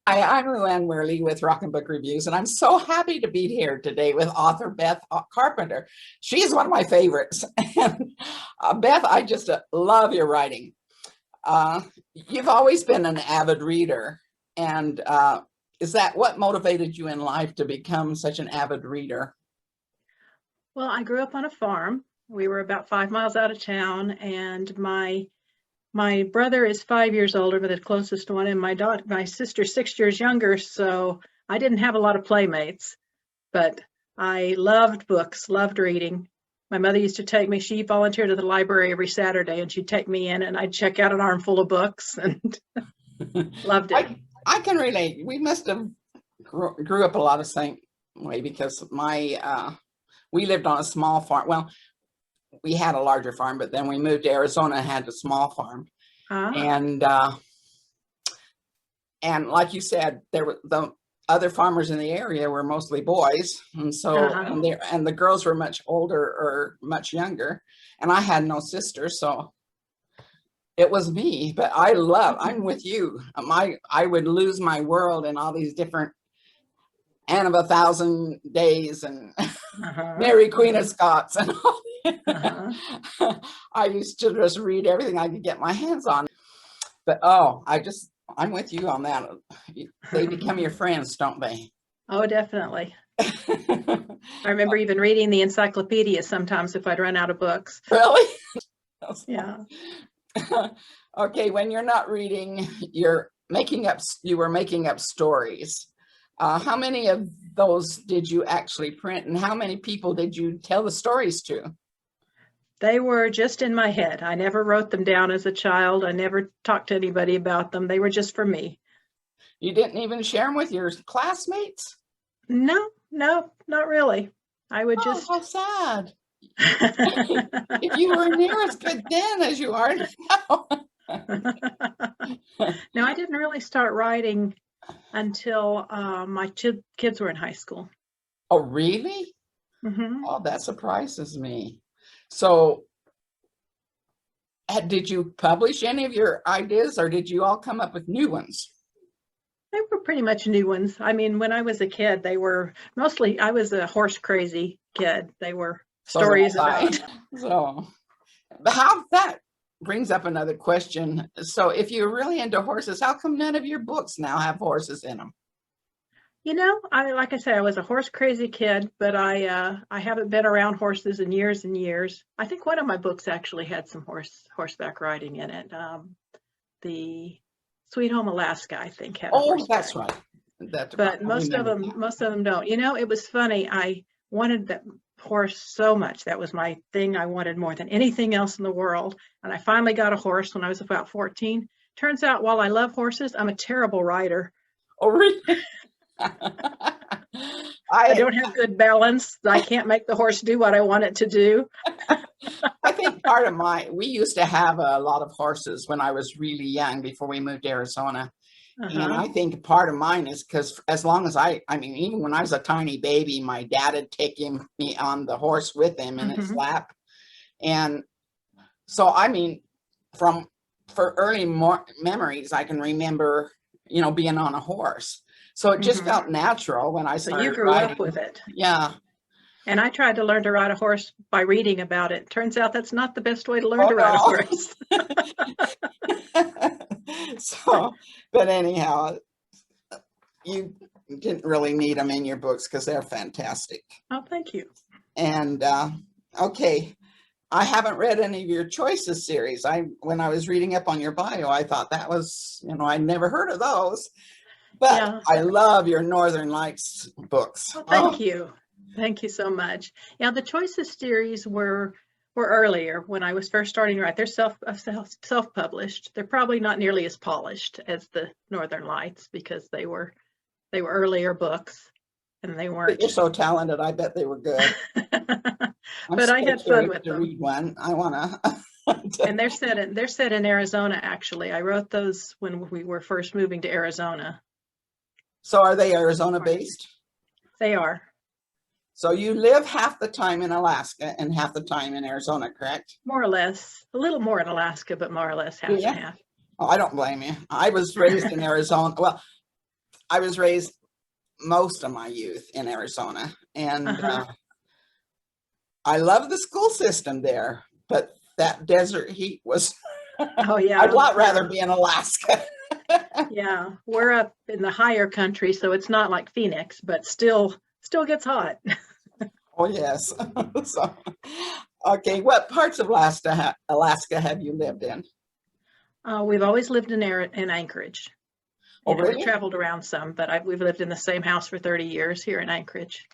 Hi, I'm Luann Worley with Rockin Book Reviews, and I'm so happy to be here today with author Beth Carpenter. She's one of my favorites. And Beth, I just love your writing. You've always been an avid reader, and is that what motivated you in life to become such an avid reader? Well, I grew up on a farm. We were about 5 miles out of town, and my brother is 5 years older, but the closest one, and my sister's 6 years younger. So I didn't have a lot of playmates, but I loved books, loved reading. My mother used to take me. She volunteered at the library every Saturday, and she'd take me in, and I'd check out an armful of books, and loved it. I can relate. We must have grew up a lot of same way because we lived on a small farm. Well, we had a larger farm, but then we moved to Arizona and had a small farm. And like you said, there were the other farmers in the area were mostly boys, and so and the girls were much older or much younger, and I had no sisters, so it was me. But I'm with you. I would lose my world in all these different Anne of a Thousand Days and Mary Queen of Scots and all. I used to just read everything I could get my hands on. But I'm with you on that. They become your friends, don't they? Oh, definitely. I remember even reading the encyclopedia sometimes if I'd run out of books. Really? Yeah. Okay, when you're not reading, you were making up stories. How many of those did you actually print, and how many people did you tell the stories to? They were just in my head. I never wrote them down as a child. I never talked to anybody about them. They were just for me. You didn't even share them with your classmates? No, not really. I would just. How sad. If you were near as good then as you are now. No, I didn't really start writing until my kids were in high school. Oh, really? Oh, that surprises me. So did you publish any of your ideas, or did you all come up with new ones? They were pretty much new ones. I mean, when I was a kid, they were mostly, I was a horse crazy kid. They were stories about. So how that brings up another question. So if you're really into horses, how come none of your books now have horses in them? You know, like I said, I was a horse crazy kid, but I haven't been around horses in years and years. I think one of my books actually had some horseback riding in it. The Sweet Home Alaska, I think, had a horseback. That's right. But most of them don't. You know, it was funny. I wanted that horse so much. That was my thing. I wanted more than anything else in the world. And I finally got a horse when I was about 14. Turns out, while I love horses, I'm a terrible rider. Oh, really? I don't have good balance. I can't make the horse do what I want it to do. I think we used to have a lot of horses when I was really young before we moved to Arizona. And I think part of mine is because as long as I mean, even when I was a tiny baby, my dad had taken me on the horse with him in his lap. And so, I mean, for early memories, I can remember, being on a horse. So it just felt natural when I started. So you grew up with it. Yeah. And I tried to learn to ride a horse by reading about it. Turns out that's not the best way to learn to ride a horse. But anyhow, you didn't really need them in your books because they're fantastic. Oh, thank you. And okay, I haven't read any of your Choices series. When I was reading up on your bio, I thought that was, I'd never heard of those. But yeah. I love your Northern Lights books. Oh, thank you. Thank you so much. Yeah, the Choices series were earlier when I was first starting to write. They're self-published. They're probably not nearly as polished as the Northern Lights because they were earlier books, and they weren't. But you're so talented. I bet they were good. But I had fun with them. Read one. I wanna. And they're set in Arizona. Actually, I wrote those when we were first moving to Arizona. So are they Arizona based? They are. So you live half the time in Alaska and half the time in Arizona, correct? More or less. A little more in Alaska, but more or less half and half. Oh, I don't blame you. I was raised in Arizona. Well, I was raised most of my youth in Arizona, and I love the school system there, but that desert heat was, Oh yeah. I'd a lot rather be in Alaska. Yeah, we're up in the higher country, so it's not like Phoenix, but still gets hot. Oh yes. So, okay, what parts of Alaska have you lived in? We've always lived in Anchorage. Oh, really? We've traveled around some, but we've lived in the same house for 30 years here in Anchorage.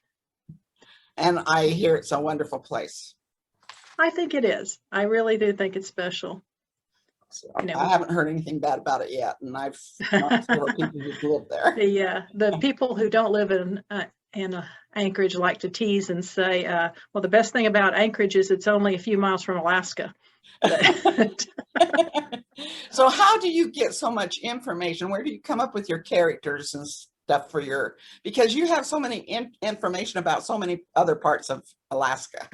And I hear it's a wonderful place. I think it is. I really do think it's special. So I haven't heard anything bad about it yet, and I've known several people who've lived there. The people who don't live in Anchorage like to tease and say, well, the best thing about Anchorage is it's only a few miles from Alaska. So how do you get so much information? Where do you come up with your characters and stuff for because you have so many information about so many other parts of Alaska?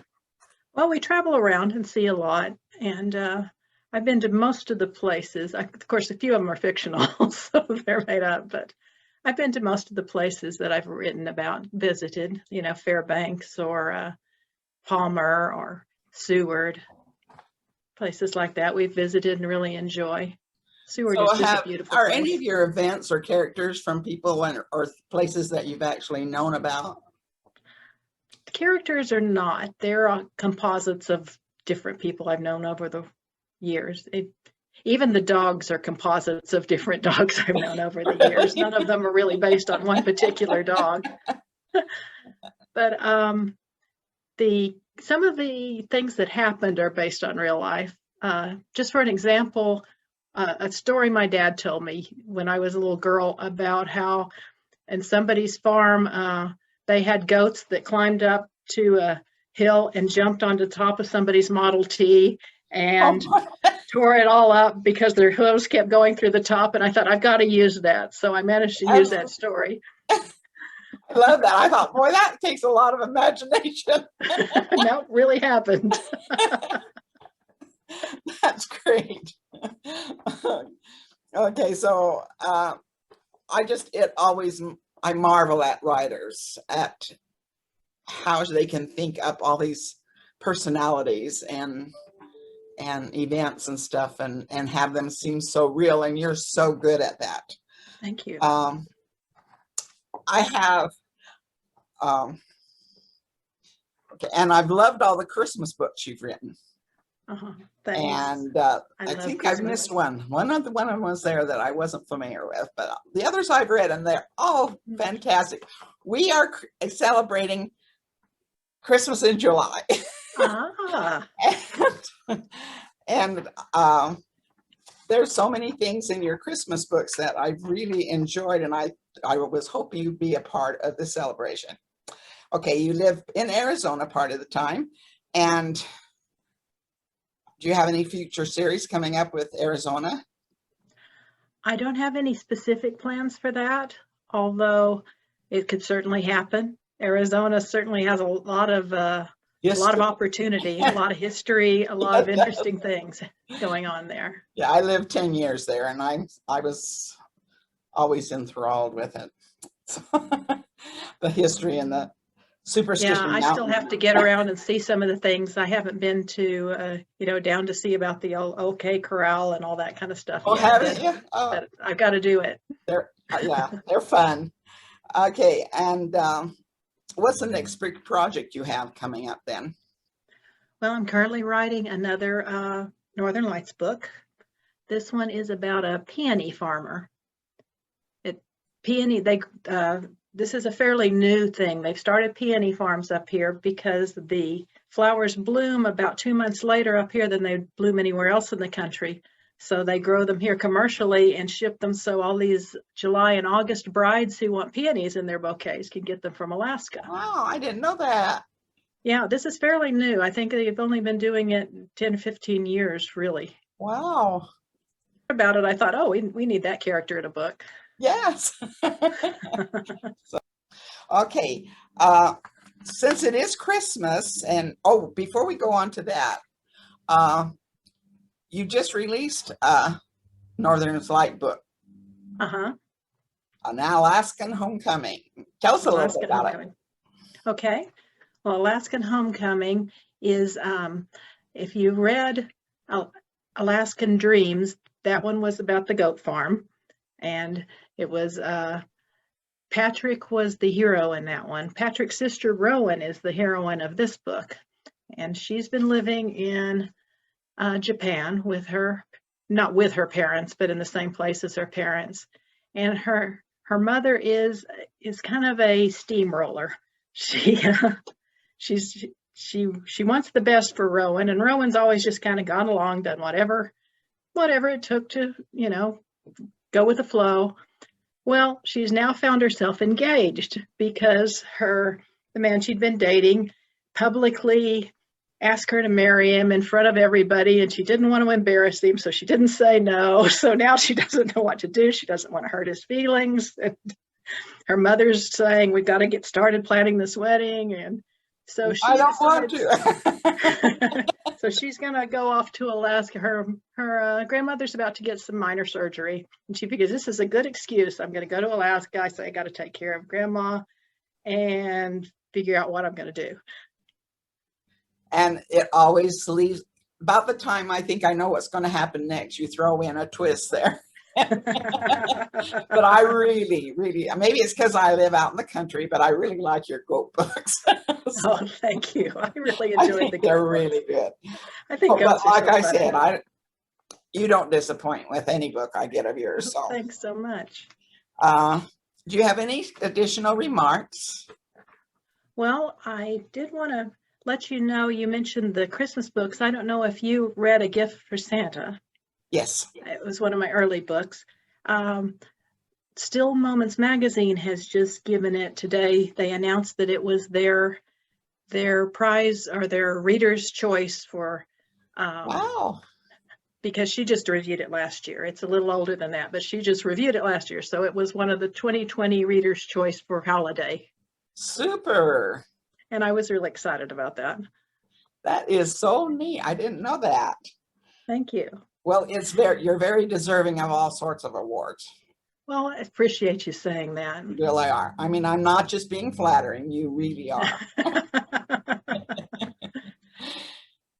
Well, we travel around and see a lot, and I've been to most of the places. Of course, a few of them are fictional, so they're made up, but I've been to most of the places that I've written about, visited, Fairbanks or Palmer or Seward, places like that we've visited and really enjoy. Seward is just a beautiful place. Are any of your events or characters from people or places that you've actually known about? The characters are not. They're composites of different people I've known over the years. Even the dogs are composites of different dogs I've known over the years. None of them are really based on one particular dog. But some of the things that happened are based on real life. Just for an example, a story my dad told me when I was a little girl about how in somebody's farm, they had goats that climbed up to a hill and jumped on the top of somebody's Model T and tore it all up because their hooves kept going through the top. And I thought, I've got to use that. So I managed to use that story. I love that. I thought, boy, that takes a lot of imagination. No, it really happened. That's great. Okay, so I marvel at writers, at how they can think up all these personalities and events and stuff and have them seem so real, and you're so good at that. Thank you. I have okay, and I've loved all the Christmas books you've written. And I think I've missed one. One of them was there that I wasn't familiar with, but the others I've read, and they're all fantastic. We are celebrating Christmas in July. And there's so many things in your Christmas books that I've really enjoyed, and I was hoping you'd be a part of the celebration. Okay, you live in Arizona part of the time, and do you have any future series coming up with Arizona? I don't have any specific plans for that, although it could certainly happen. Arizona certainly has a lot of opportunity, a lot of history, a lot of interesting things going on there. Yeah, I lived 10 years there, and I was always enthralled with it. So, the history and the superstition. Yeah, I still have to get around and see some of the things. I haven't been to, down to see about the OK Corral and all that kind of stuff. Oh, haven't you? Oh. But I've got to do it. They're fun. Okay, and what's the next big project you have coming up then? Well, I'm currently writing another Northern Lights book. This one is about a peony farmer. This is a fairly new thing. They've started peony farms up here because the flowers bloom about 2 months later up here than they bloom anywhere else in the country. So they grow them here commercially and ship them so all these July and August brides who want peonies in their bouquets can get them from Alaska. Wow, I didn't know that. Yeah, this is fairly new. I think they've only been doing it 10, 15 years, really. Wow. About it, I thought, oh, we need that character in a book. Yes. Okay. Since it is Christmas, and before we go on to that, you just released a Northern Light book. An Alaskan Homecoming. Tell us a little bit about it. Okay. Well, Alaskan Homecoming is, if you read Alaskan Dreams, that one was about the goat farm. And it was, Patrick was the hero in that one. Patrick's sister Rowan is the heroine of this book. And she's been living in Japan with her, not with her parents, but in the same place as her parents. And her mother is kind of a steamroller. She wants the best for Rowan, and Rowan's always just kind of gone along, done whatever it took to, go with the flow. Well, she's now found herself engaged because the man she'd been dating publicly asked her to marry him in front of everybody, and she didn't want to embarrass him, so she didn't say no. So now she doesn't know what to do. She doesn't want to hurt his feelings. And her mother's saying, we've got to get started planning this wedding. And so I don't want to. So she's going to go off to Alaska. Her grandmother's about to get some minor surgery. And she figures this is a good excuse. I'm going to go to Alaska. I say I got to take care of grandma and figure out what I'm going to do. And it always leaves about the time I think I know what's going to happen next. You throw in a twist there. But I really, maybe it's because I live out in the country, but I really like your goat books. Oh, thank you. I really enjoyed the goat they're books. Really good. I think but like I said, you don't disappoint with any book I get of yours. So thanks so much. Do you have any additional remarks? Well, I did want to let you know, you mentioned the Christmas books. I don't know if you read A Gift for Santa. Yes. It was one of my early books. Still Moments magazine has just given it today. They announced that it was their prize or their reader's choice for wow. Because she just reviewed it last year. It's a little older than that, but she just reviewed it last year. So it was one of the 2020 reader's choice for holiday. Super. And I was really excited about that. That is so neat. I didn't know that. Thank you. Well, you're very deserving of all sorts of awards. Well, I appreciate you saying that. You really are. I mean, I'm not just being flattering. You really are.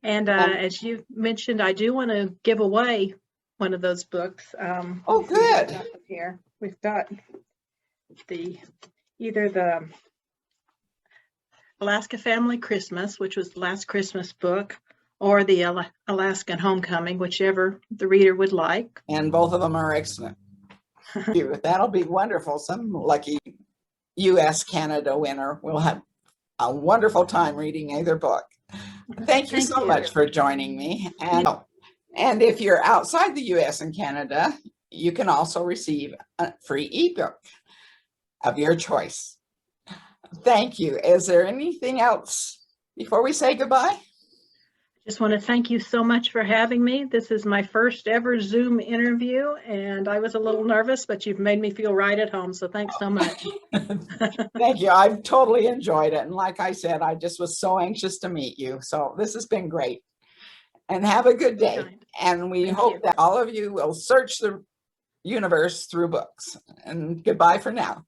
And as you mentioned, I do want to give away one of those books. Oh, good. Here we've got either the Alaska Family Christmas, which was the last Christmas book, or the Alaskan Homecoming, whichever the reader would like. And both of them are excellent. That'll be wonderful. Some lucky U.S. Canada winner will have a wonderful time reading either book. Thank you so much for joining me. And if you're outside the U.S. and Canada, you can also receive a free ebook of your choice. Thank you. Is there anything else before we say goodbye? Just want to thank you so much for having me. This is my first ever Zoom interview, and I was a little nervous, but you've made me feel right at home, so thanks so much. Thank you. I've totally enjoyed it. And like I said, I just was so anxious to meet you. So this has been great. And have a good day. And we hope that all of you will search the universe through books. And goodbye for now.